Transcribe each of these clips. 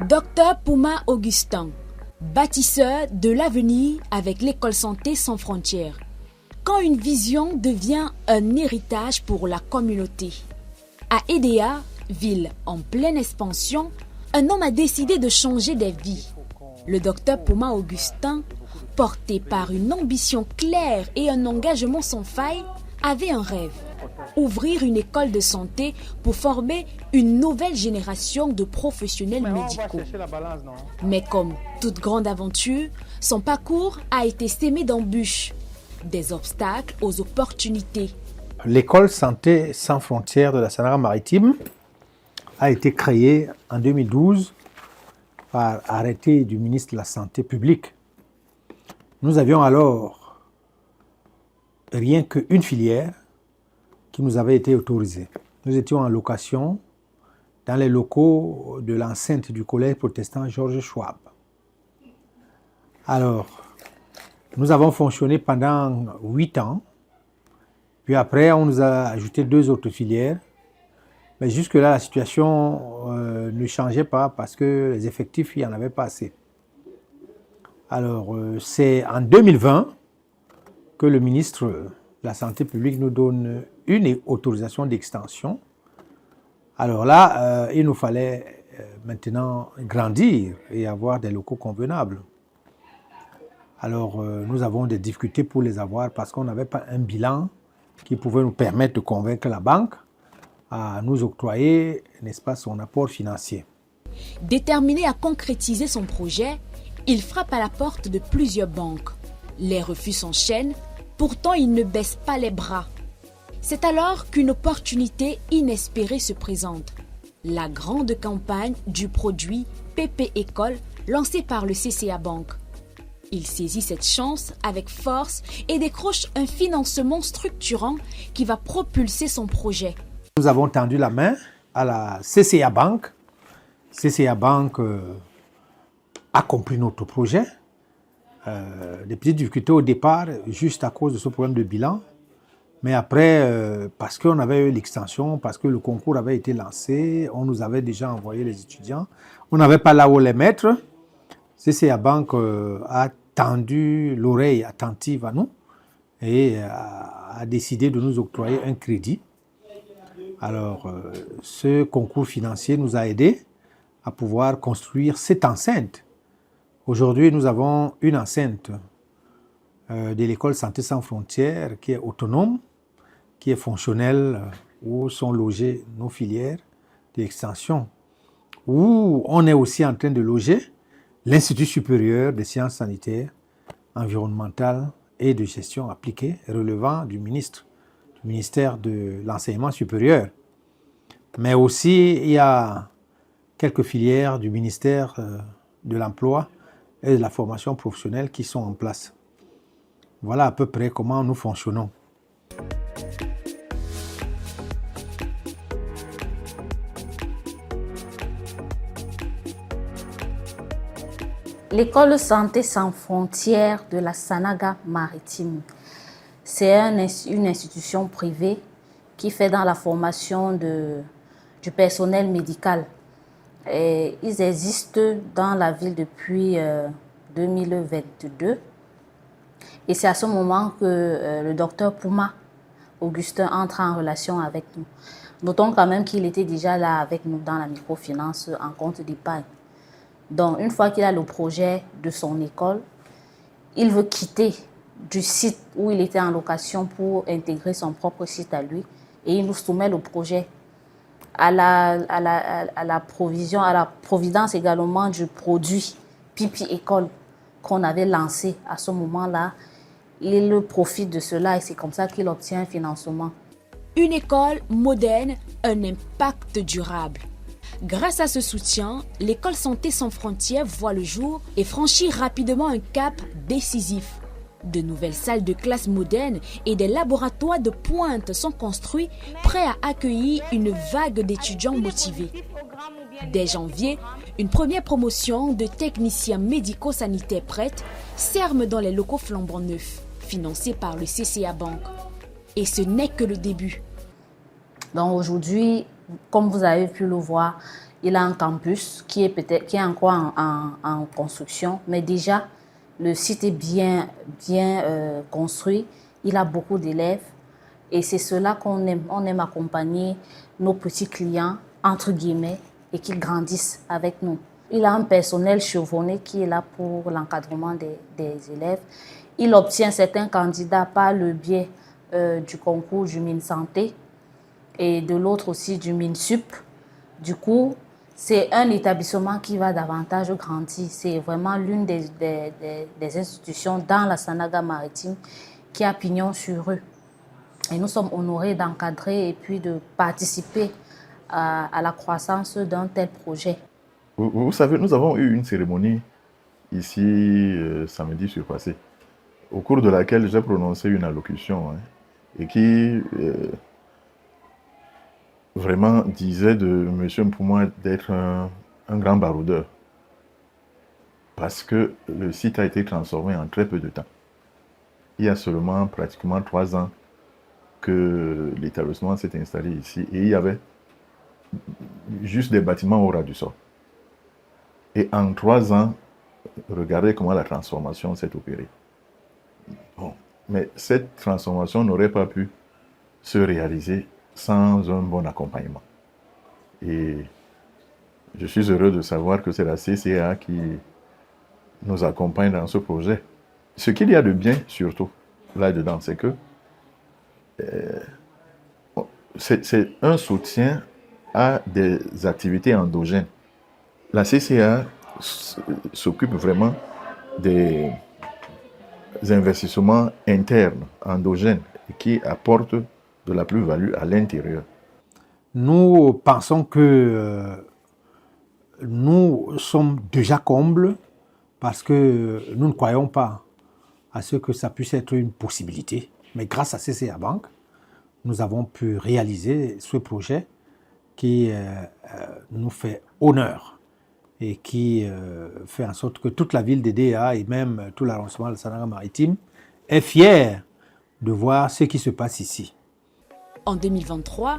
Dr Pouma Augustin, bâtisseur de l'avenir avec l'école santé sans frontières. Quand une vision devient un héritage pour la communauté. À Edea, ville en pleine expansion, un homme a décidé de changer des vies. Le docteur Pouma Augustin, porté par une ambition claire et un engagement sans faille, avait un rêve. Ouvrir une école de santé pour former une nouvelle génération de professionnels médicaux. Mais comme toute grande aventure, son parcours a été semé d'embûches, des obstacles aux opportunités. L'école Santé sans frontières de la Sanaga-Maritime a été créée en 2012 par arrêté du ministre de la Santé publique. Nous avions alors rien qu'une filière qui nous avait été autorisée. Nous étions en location dans les locaux de l'enceinte du collège protestant Georges Schwab. Alors, nous avons fonctionné pendant 8 ans, puis après on nous a ajouté 2 autres filières, mais jusque-là la situation ne changeait pas parce que les effectifs, il n'y en avait pas assez. Alors, c'est en 2020 que le ministre de la Santé publique nous donne une autorisation d'extension. Alors là, il nous fallait maintenant grandir et avoir des locaux convenables. Alors, nous avons des difficultés pour les avoir parce qu'on n'avait pas un bilan qui pouvait nous permettre de convaincre la banque à nous octroyer, n'est-ce pas, son apport financier. Déterminé à concrétiser son projet, il frappe à la porte de plusieurs banques. Les refus s'enchaînent, pourtant il ne baisse pas les bras. C'est alors qu'une opportunité inespérée se présente. La grande campagne du produit PP École lancée par le CCA Bank. Il saisit cette chance avec force et décroche un financement structurant qui va propulser son projet. Nous avons tendu la main à la CCA Bank. CCA Bank a compris notre projet. Des petites difficultés au départ, juste à cause de ce problème de bilan. Mais après, parce qu'on avait eu l'extension, parce que le concours avait été lancé, on nous avait déjà envoyé les étudiants. On n'avait pas là où les mettre. CCA Bank a tendu l'oreille attentive à nous et a décidé de nous octroyer un crédit. Alors, ce concours financier nous a aidés à pouvoir construire cette enceinte. Aujourd'hui, nous avons une enceinte de l'école Santé sans frontières qui est autonome, qui est fonctionnelle, où sont logées nos filières d'extension, où on est aussi en train de loger l'Institut supérieur des sciences sanitaires, environnementales et de gestion appliquée relevant du ministère de l'enseignement supérieur. Mais aussi, il y a quelques filières du ministère de l'Emploi et de la formation professionnelle qui sont en place. Voilà à peu près comment nous fonctionnons. L'école Santé sans frontières de la Sanaga-Maritime, c'est une institution privée qui fait dans la formation du personnel médical. Et ils existent dans la ville depuis 2022. Et c'est à ce moment que le docteur Pouma Augustin entre en relation avec nous. Notons quand même qu'il était déjà là avec nous dans la microfinance en compte d'épargne. Donc, une fois qu'il a le projet de son école, il veut quitter du site où il était en location pour intégrer son propre site à lui. Et il nous soumet le projet à la providence également du produit Pipi École qu'on avait lancé à ce moment-là. Il profite de cela et c'est comme ça qu'il obtient un financement. Une école moderne, un impact durable. Grâce à ce soutien, l'école Santé sans frontières voit le jour et franchit rapidement un cap décisif. De nouvelles salles de classe modernes et des laboratoires de pointe sont construits, prêts à accueillir une vague d'étudiants motivés. Dès janvier, une première promotion de techniciens médico-sanitaires prête serme dans les locaux flambant neufs, financés par le CCA Bank. Et ce n'est que le début. Donc aujourd'hui, Comme vous avez pu le voir, il a un campus qui est encore en construction, mais déjà le site est bien construit. Il a beaucoup d'élèves et c'est cela qu'on aime. On aime accompagner nos petits clients, entre guillemets, et qu'ils grandissent avec nous. Il a un personnel chevronné qui est là pour l'encadrement des élèves. Il obtient certains candidats par le biais du concours du MINSanté et de l'autre aussi du MINSUP. Du coup, c'est un établissement qui va davantage grandir. C'est vraiment l'une des institutions dans la Sanaga maritime qui a pignon sur eux. Et nous sommes honorés d'encadrer et puis de participer à la croissance d'un tel projet. Vous savez, nous avons eu une cérémonie ici samedi surpassé, au cours de laquelle j'ai prononcé une allocution et qui vraiment disait de M. Mpuma d'être un grand baroudeur. Parce que le site a été transformé en très peu de temps. Il y a seulement pratiquement 3 ans que l'établissement s'est installé ici et il y avait juste des bâtiments au ras du sol. Et en 3 ans, regardez comment la transformation s'est opérée. Bon, mais cette transformation n'aurait pas pu se réaliser sans un bon accompagnement. Et je suis heureux de savoir que c'est la CCA qui nous accompagne dans ce projet. Ce qu'il y a de bien, surtout, là-dedans, c'est que c'est un soutien à des activités endogènes. La CCA s'occupe vraiment des investissements internes, endogènes, qui apportent de la plus-value à l'intérieur. Nous pensons que nous sommes déjà combles parce que nous ne croyons pas à ce que ça puisse être une possibilité. Mais grâce à CCA Bank, nous avons pu réaliser ce projet qui nous fait honneur et qui fait en sorte que toute la ville d'Edea et même tout l'arrondissement de Sanaga maritime est fier de voir ce qui se passe ici. En 2023,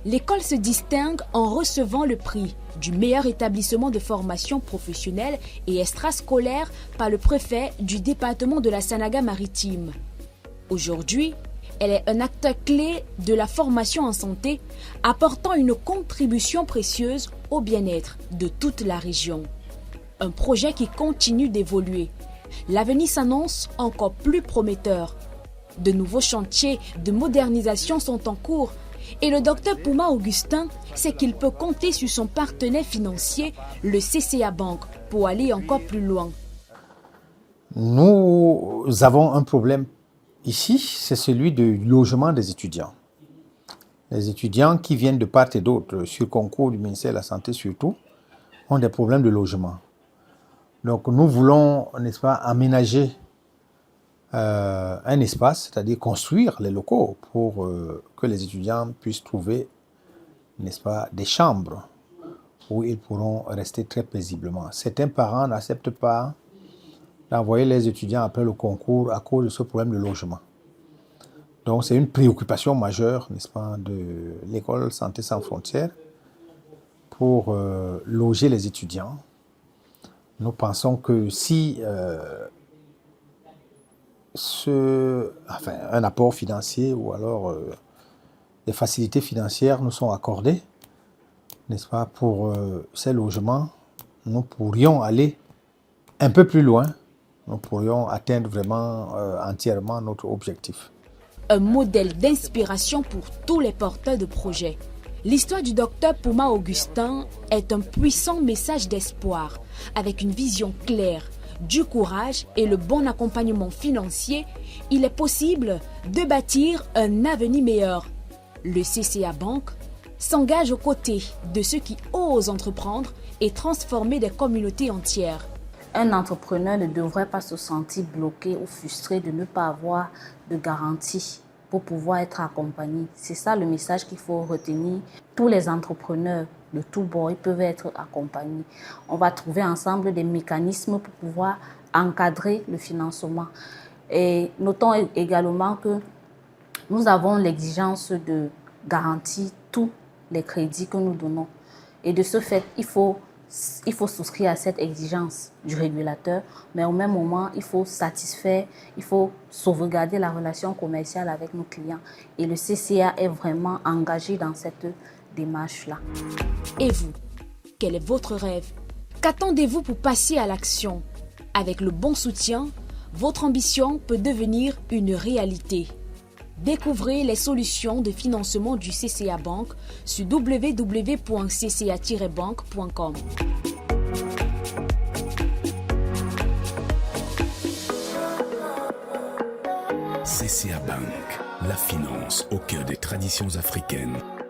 l'école se distingue en recevant le prix du meilleur établissement de formation professionnelle et extrascolaire par le préfet du département de la Sanaga maritime. Aujourd'hui, elle est un acteur clé de la formation en santé, apportant une contribution précieuse au bien-être de toute la région. Un projet qui continue d'évoluer. L'avenir s'annonce encore plus prometteur. De nouveaux chantiers de modernisation sont en cours et le docteur Puma Augustin sait qu'il peut compter sur son partenaire financier, le CCA Bank, pour aller encore plus loin. Nous avons un problème ici, c'est celui du logement des étudiants. Les étudiants qui viennent de part et d'autre, sur concours du ministère de la Santé surtout, ont des problèmes de logement. Donc nous voulons, n'est-ce pas, aménager un espace, c'est-à-dire construire les locaux pour que les étudiants puissent trouver, n'est-ce pas, des chambres où ils pourront rester très paisiblement. Certains parents n'acceptent pas d'envoyer les étudiants après le concours à cause de ce problème de logement. Donc c'est une préoccupation majeure, n'est-ce pas, de l'école Santé sans frontières pour loger les étudiants. Nous pensons que si un apport financier ou alors des facilités financières nous sont accordées, n'est-ce pas, pour ces logements, nous pourrions aller un peu plus loin, nous pourrions atteindre vraiment entièrement notre objectif. Un modèle d'inspiration pour tous les porteurs de projets. L'histoire du docteur Puma Augustin est un puissant message d'espoir, avec une vision claire, du courage et le bon accompagnement financier, il est possible de bâtir un avenir meilleur. Le CCA Bank s'engage aux côtés de ceux qui osent entreprendre et transformer des communautés entières. Un entrepreneur ne devrait pas se sentir bloqué ou frustré de ne pas avoir de garantie pour pouvoir être accompagné. C'est ça le message qu'il faut retenir. Tous les entrepreneurs de tous bords, ils peuvent être accompagnés. On va trouver ensemble des mécanismes pour pouvoir encadrer le financement. Et notons également que nous avons l'exigence de garantir tous les crédits que nous donnons. Et de ce fait, il faut souscrire à cette exigence du régulateur, mais au même moment, il faut sauvegarder la relation commerciale avec nos clients. Et le CCA est vraiment engagé dans cette démarche-là. Et vous, quel est votre rêve? Qu'attendez-vous pour passer à l'action? Avec le bon soutien, votre ambition peut devenir une réalité. Découvrez les solutions de financement du CCA Bank sur www.cca-bank.com. CCA Bank, la finance au cœur des traditions africaines.